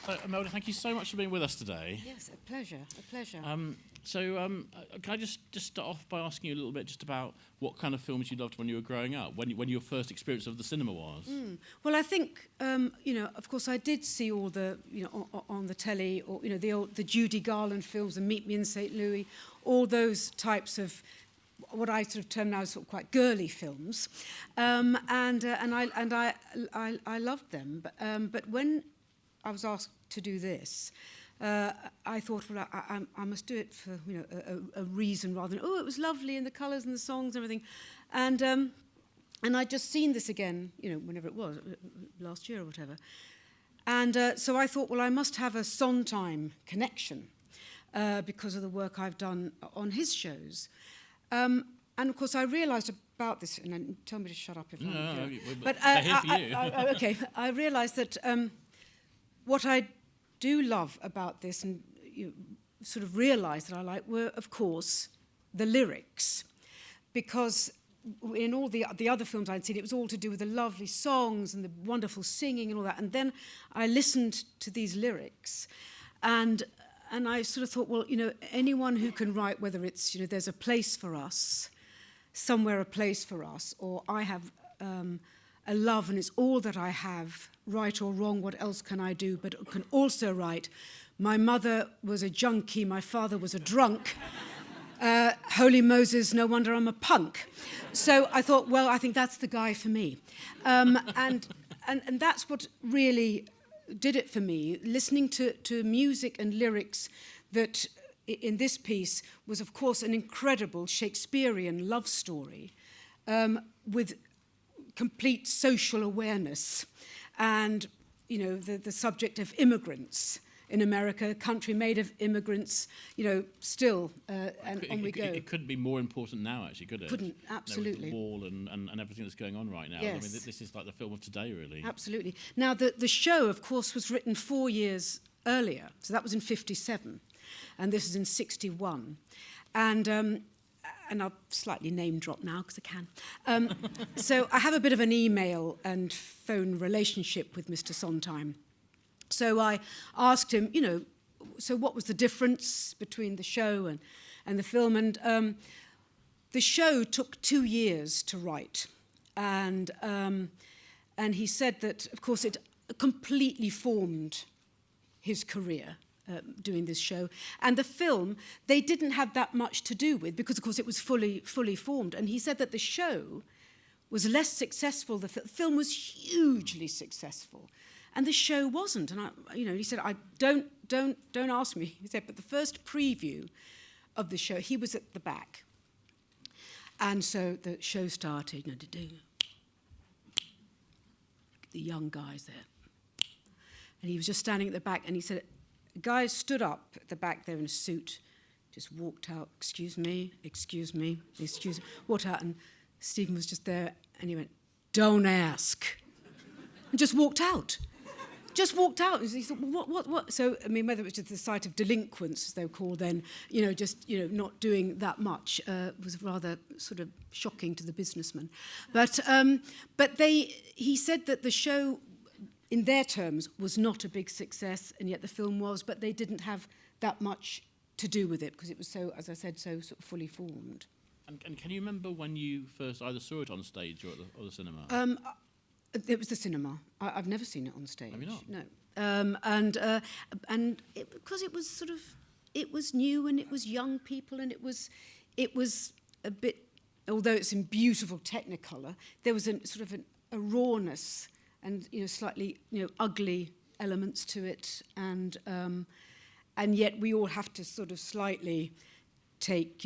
So, Imelda, thank you so much for being with us today. Yes, a pleasure, a pleasure. Can I just start off by asking you a little bit just about what kind of films you loved when you were growing up, when your first experience of the cinema was? Well, I think, of course, I did see all the, on the telly, or, the Judy Garland films and Meet Me in St. Louis, all those types of what I sort of term now as sort of quite girly films, and I loved them. But when I was asked to do this, I thought, well, I must do it for a reason rather than it was lovely and the colours and the songs and everything, and I'd just seen this again, whenever it was, last year or whatever, and so I thought, well, I must have a Sondheim connection because of the work I've done on his shows. And of course, I realised about this, and then tell me to shut up if I'm... No, but they're here for you. Okay, I realised that what I do love about this, and sort of realised that I like, were, of course, the lyrics. Because in all the other films I'd seen, it was all to do with the lovely songs and the wonderful singing and all that. And then I listened to these lyrics, and I sort of thought, well, anyone who can write, whether it's, there's a place for us, somewhere a place for us, or I have a love and it's all that I have, right or wrong, what else can I do? But can also write, my mother was a junkie, my father was a drunk, holy Moses, no wonder I'm a punk. So I thought, well, I think that's the guy for me. And that's what really did it for me, listening to music and lyrics that in this piece was, of course, an incredible Shakespearean love story with complete social awareness and, the subject of immigrants in America, a country made of immigrants, still, and on we go. It couldn't be more important now, actually, could it? Couldn't, absolutely. With the wall and everything that's going on right now. Yes. I mean, this is like the film of today, really. Absolutely. Now, the show, of course, was written 4 years earlier, so that was in 1957, and this is in 1961. And I'll slightly name drop now because I can. So I have a bit of an email and phone relationship with Mr. Sondheim. So I asked him, so what was the difference between the show and the film? And the show took 2 years to write. And he said that, of course, it completely formed his career. Doing this show. And the film, they didn't have that much to do with, because, of course, it was fully formed. And he said that the show was less successful. The film was hugely successful. And the show wasn't. And, he said, don't ask me. He said, but the first preview of the show, he was at the back. And so the show started, the young guys there. And he was just standing at the back, and he said, the guy stood up at the back there in a suit, just walked out, excuse me, walked out, and Stephen was just there, and he went, don't ask, and just walked out. And he thought, well, what? So, I mean, whether it was just the sight of delinquents, as they were called then, not doing that much was rather sort of shocking to the businessman. But he said that the show, in their terms, was not a big success, and yet the film was, but they didn't have that much to do with it, because it was so, as I said, so sort of fully formed. And can you remember when you first either saw it on stage or at the cinema? It was the cinema. I've never seen it on stage. Have you not? No. Because it was sort of, it was new, and it was young people, and it was a bit, although it's in beautiful Technicolor, there was a sort of a rawness and slightly ugly elements to it, and yet we all have to sort of slightly take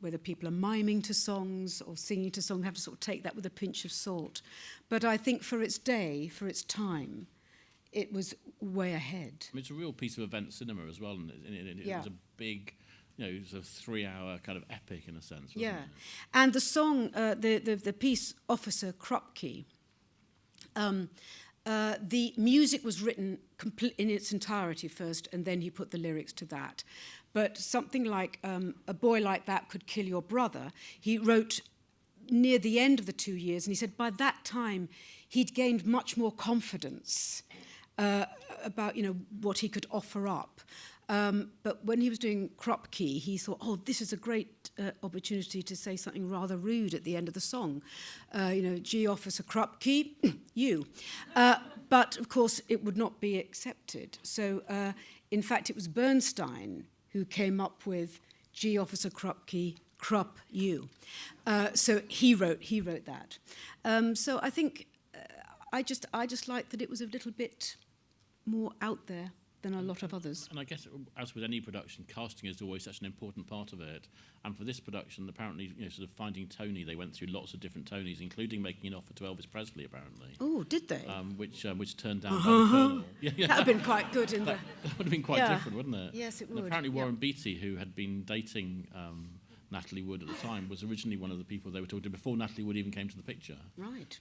whether people are miming to songs or singing to songs, have to sort of take that with a pinch of salt. But I think for its day, for its time, it was way ahead. I mean, it's a real piece of event cinema as well, and it was a big, it was a 3-hour kind of epic in a sense. Wasn't it? And the song, the piece Officer Krupke. The music was written in its entirety first, and then he put the lyrics to that. But something like A Boy Like That Could Kill Your Brother, he wrote near the end of the 2 years, and he said by that time he'd gained much more confidence about what he could offer up. But when he was doing Krupke, he thought, oh, this is a great opportunity to say something rather rude at the end of the song. G Officer Krupke, you. But, of course, it would not be accepted. So, in fact, it was Bernstein who came up with G Officer Krupke, Krupp, you. So he wrote that. So I think I just liked that it was a little bit more out there than a lot of others. And I guess, as with any production, casting is always such an important part of it. And for this production, apparently, sort of finding Tony, they went through lots of different Tonys, including making an offer to Elvis Presley, apparently. Oh, did they? Which turned down by the Colonel. Yeah. That would have been quite good. That would have been quite different, wouldn't it? Yes, it and would. Apparently Warren Beatty, who had been dating Natalie Wood at the time, was originally one of the people they were talking to before Natalie Wood even came to the picture. Right.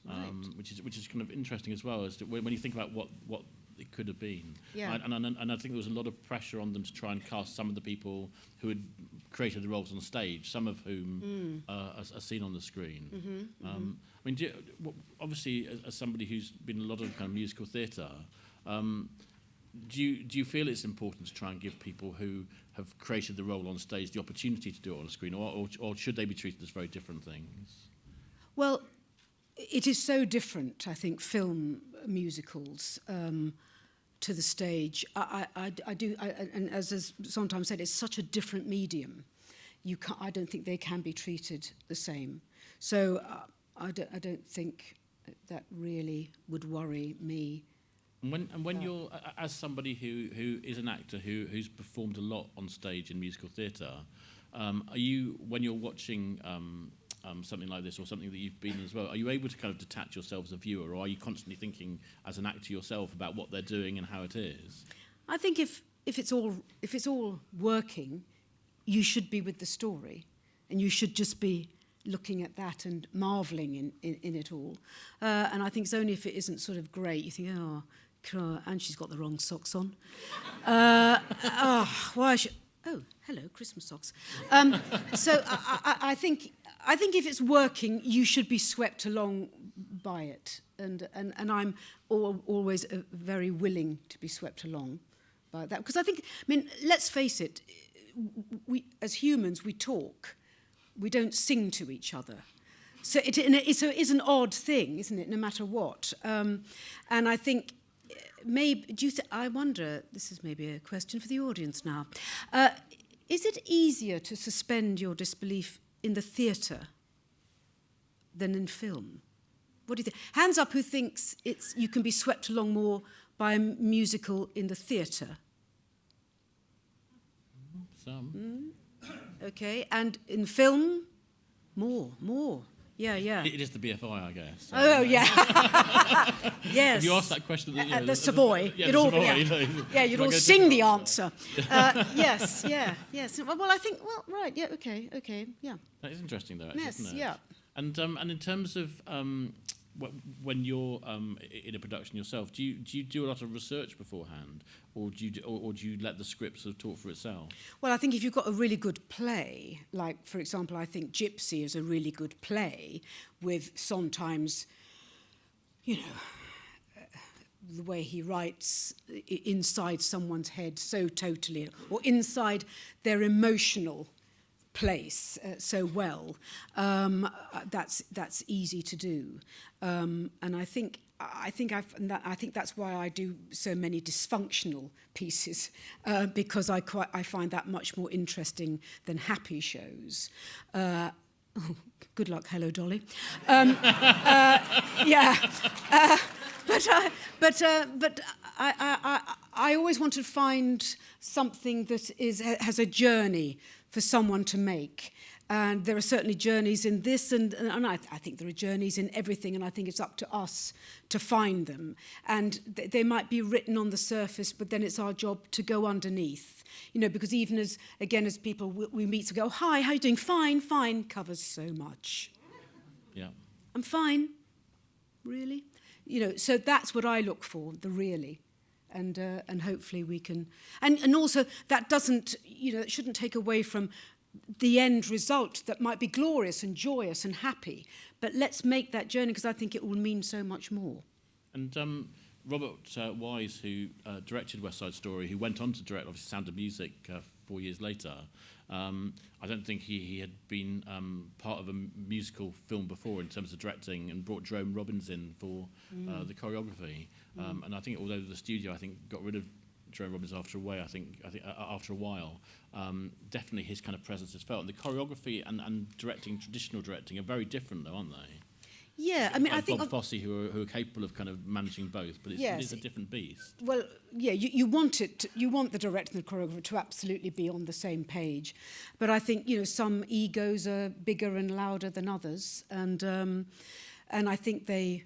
Which is kind of interesting as well, as to when you think about what it could have been. Yeah. And I think there was a lot of pressure on them to try and cast some of the people who had created the roles on stage, some of whom are seen on the screen. I mean, obviously, as somebody who's been in a lot of kind of musical theatre, do you feel it's important to try and give people who have created the role on stage the opportunity to do it on a screen, or should they be treated as very different things? Well, it is so different, I think, film musicals to the stage. I do, and as sometimes said, it's such a different medium. I don't think they can be treated the same. So I don't think that really would worry me. And when you're, as somebody who is an actor who's performed a lot on stage in musical theatre, are you, when you're watching something like this or something that you've been in as well, are you able to kind of detach yourself as a viewer, or are you constantly thinking as an actor yourself about what they're doing and how it is? I think if it's all working, you should be with the story, and you should just be looking at that and marvelling in it all. And I think it's only if it isn't sort of great, you think, oh, and she's got the wrong socks on. Why should... Oh, hello, Christmas socks. So I think if it's working, you should be swept along by it. And I'm always very willing to be swept along by that. Because I think, let's face it, we as humans, we talk. We don't sing to each other. So it is an odd thing, isn't it, no matter what? And I think... I wonder, this is maybe a question for the audience now, is it easier to suspend your disbelief in the theatre than in film? What do you think? Hands up who thinks you can be swept along more by a musical in the theatre. Some. Okay, and in film, more. Yeah. It is the BFI, I guess. Oh, yeah. Yes. If you asked that question at the Savoy, you'd all sing the answer. Yes. Well, I think, right, yeah, okay, yeah. That is interesting, though, actually, yes, isn't it? Yeah. And in terms of when you're in a production yourself, do you do a lot of research beforehand, or do you let the script sort of talk for itself? Well, I think if you've got a really good play, like, for example, I think Gypsy is a really good play with sometimes, the way he writes inside someone's head so totally, or inside their emotional place so well. That's easy to do, and I think that's why I do so many dysfunctional pieces, because I find that much more interesting than happy shows. Good luck, hello, Dolly. Yeah, but I always want to find something that has a journey for someone to make. And there are certainly journeys in this, and I think there are journeys in everything, and I think it's up to us to find them. And they might be written on the surface, but then it's our job to go underneath. Because even as people we meet, we go, hi, how are you doing? Fine, covers so much. Yeah. I'm fine. Really? So that's what I look for, the really. And hopefully we can... And also, that doesn't, it shouldn't take away from the end result that might be glorious and joyous and happy. But let's make that journey, because I think it will mean so much more. And Robert Wise, who directed West Side Story, who went on to direct, obviously, Sound of Music 4 years later, I don't think he had been part of a musical film before in terms of directing, and brought Jerome Robbins in for the choreography. And I think, although the studio, I think, got rid of Jerome Robbins after a while, definitely his kind of presence is felt. And the choreography and directing, traditional directing, are very different, though, aren't they? Yeah, I mean, like I think Bob Fosse, who are capable of kind of managing both, but it is a different beast. Well, yeah, you want the director and the choreographer to absolutely be on the same page, but I think some egos are bigger and louder than others, and I think they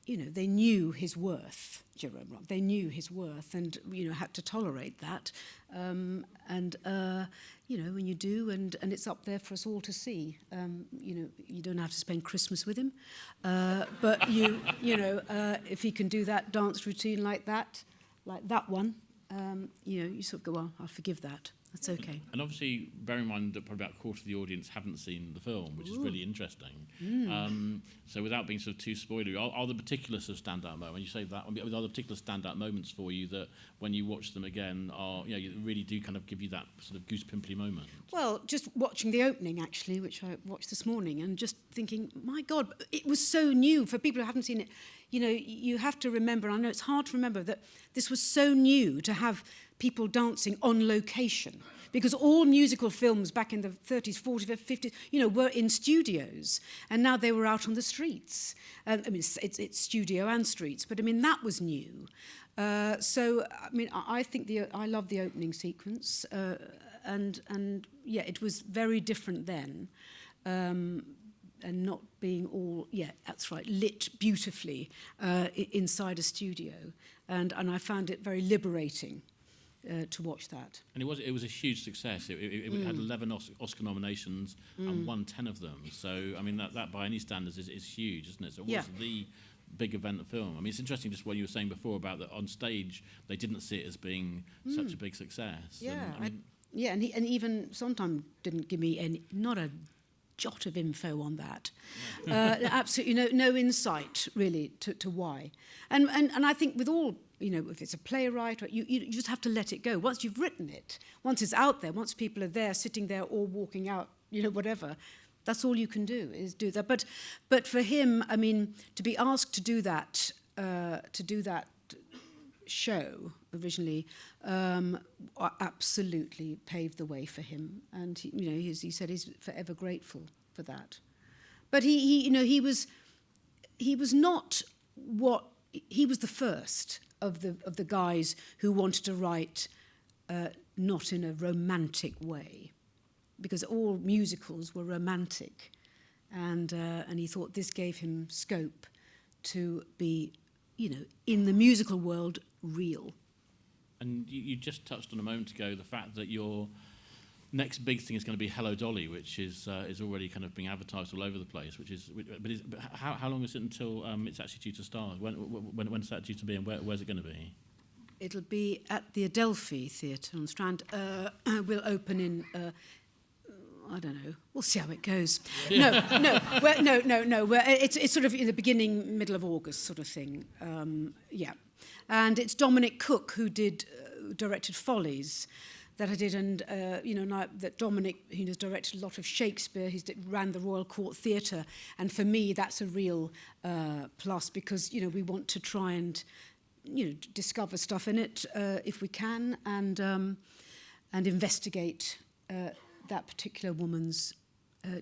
knew his worth, Jerome Robbins. They knew his worth, and had to tolerate that, when you do, and it's up there for us all to see. You don't have to spend Christmas with him, but if he can do that dance routine like that one, you sort of go, well, I'll forgive that. That's okay. And obviously, bear in mind that probably about a quarter of the audience haven't seen the film, which is really interesting. So without being sort of too spoilery, are there particular sort of standout moments? When you say that, are there particular standout moments for you that when you watch them again, you really do kind of give you that sort of goose pimply moment? Well, just watching the opening, actually, which I watched this morning, and just thinking, my God, it was so new. For people who haven't seen it, you have to remember, I know it's hard to remember, that this was so new to have people dancing on location, because all musical films back in the 30s, 40s, 50s, were in studios, and now they were out on the streets. It's studio and streets, but that was new. I think I love the opening sequence, and it was very different then, and not being all, that's right, lit beautifully inside a studio, and I found it very liberating. To watch that. And it was a huge success. It had 11 Oscar nominations and won 10 of them. So, that by any standards is huge, isn't it? So it was the big event of film. It's interesting just what you were saying before about that on stage, they didn't see it as being such a big success. Yeah, and he even sometimes didn't give me not a jot of info on that. Absolutely no insight, really, to why. And I think with all, if it's a playwright, you just have to let it go. Once you've written it, once it's out there, once people are there, sitting there or walking out, whatever, that's all you can do, is do that. But for him, to be asked to do that show originally, absolutely paved the way for him. And, he said he's forever grateful for that. But he was the first of the guys who wanted to write not in a romantic way, because all musicals were romantic, and he thought this gave him scope to be, in the musical world, real. And you just touched on a moment ago the fact that your next big thing is going to be Hello Dolly, which is already kind of being advertised all over the place. But how long is it until it's actually due to start? When's that due to be, and where's it going to be? It'll be at the Adelphi Theatre on the Strand. We'll open in. I don't know. We'll see how it goes. Yeah. No. It's sort of in the beginning, middle of August sort of thing. And it's Dominic Cook who directed Follies that I did, and that Dominic, has directed a lot of Shakespeare. He's ran the Royal Court Theatre, and for me that's a real plus, because we want to try and discover stuff in it if we can, and investigate that particular woman's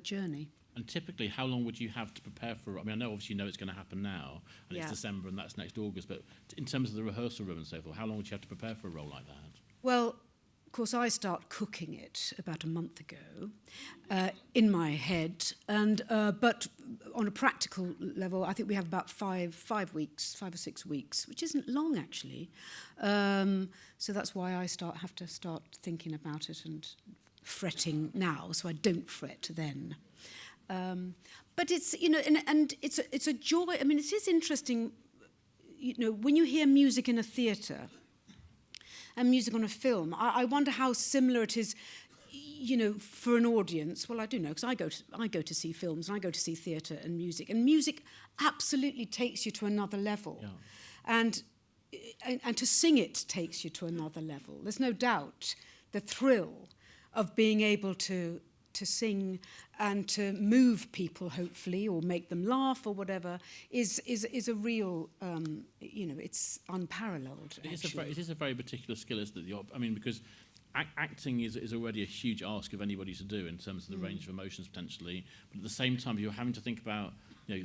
journey. And typically, how long would you have to prepare for it? I know obviously it's going to happen now, and it's December, and that's next August, but in terms of the rehearsal room and so forth, how long would you have to prepare for a role like that? Well, of course, I start cooking it about a month ago in my head, and but on a practical level, I think we have about 5 or 6 weeks, which isn't long, actually. So that's why I have to start thinking about it and fretting now, so I don't fret then. But it's, and it's a joy. It is interesting, when you hear music in a theatre and music on a film, I wonder how similar it is, for an audience. Well, I do know, because I go to see films, and I go to see theatre and music absolutely takes you to another level. Yeah. And and to sing it takes you to another level. There's no doubt the thrill of being able to sing and to move people, hopefully, or make them laugh or whatever, is a real, it's unparalleled. It is a very particular skill, isn't it? I mean, because acting is already a huge ask of anybody to do in terms of the range of emotions potentially, but at the same time you're having to think about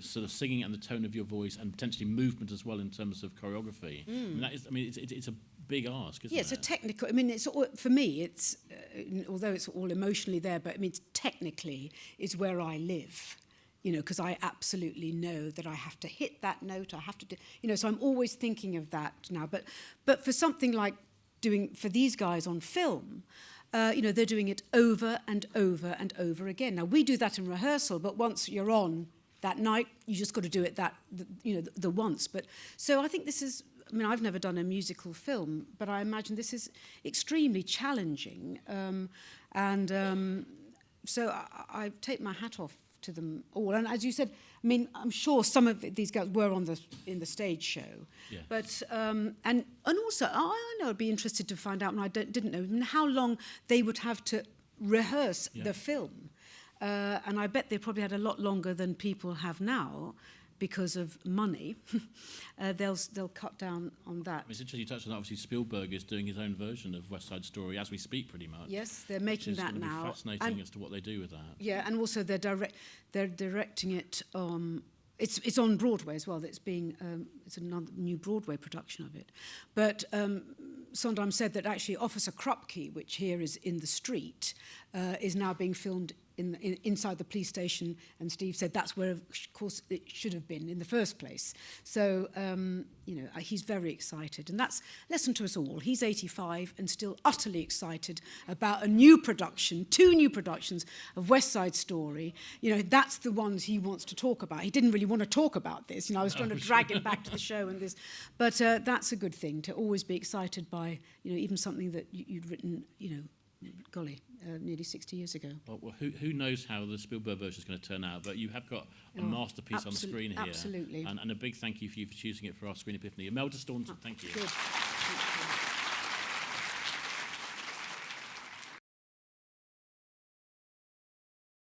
sort of singing and the tone of your voice and potentially movement as well in terms of choreography. It's a big ask, isn't it? Yeah, it's a technical. I mean, it's all, for me. It's although it's all emotionally there, but I mean, technically is where I live. Because I absolutely know that I have to hit that note. I have to do. So I'm always thinking of that now. But for something like for these guys on film, they're doing it over and over and over again. Now we do that in rehearsal, but once you're on that night, you just got to do it the once. But so I think this is. I mean, I've never done a musical film, but I imagine this is extremely challenging. So I take my hat off to them all. And as you said, I mean, I'm sure some of these guys were in the stage show. Yeah. But and also, I know I'd be interested to find out, and I didn't know how long they would have to rehearse the film. And I bet they probably had a lot longer than people have now. Because of money, they'll cut down on that. It's interesting you touched on that. Obviously, Spielberg is doing his own version of West Side Story as we speak, pretty much. Yes, they're making that now. Be fascinating as to what they do with that. Yeah, and also they're directing it. It's on Broadway as well. It's another new Broadway production of it. But Sondheim said that actually Officer Krupke, which here is in the street, is now being filmed inside the police station, and Steve said that's where, of course, it should have been in the first place. So, he's very excited, and that's a lesson to us all. He's 85 and still utterly excited about two new productions of West Side Story. That's the ones he wants to talk about. He didn't really want to talk about this. I was trying to drag him back to the show and this, but that's a good thing to always be excited by, even something that you'd written, golly, nearly 60 years ago. Well, who knows how the Spielberg version is going to turn out, but you have got a masterpiece on the screen here. Absolutely. And a big thank you for choosing it for our Screen Epiphany. Imelda Staunton, thank you. Good.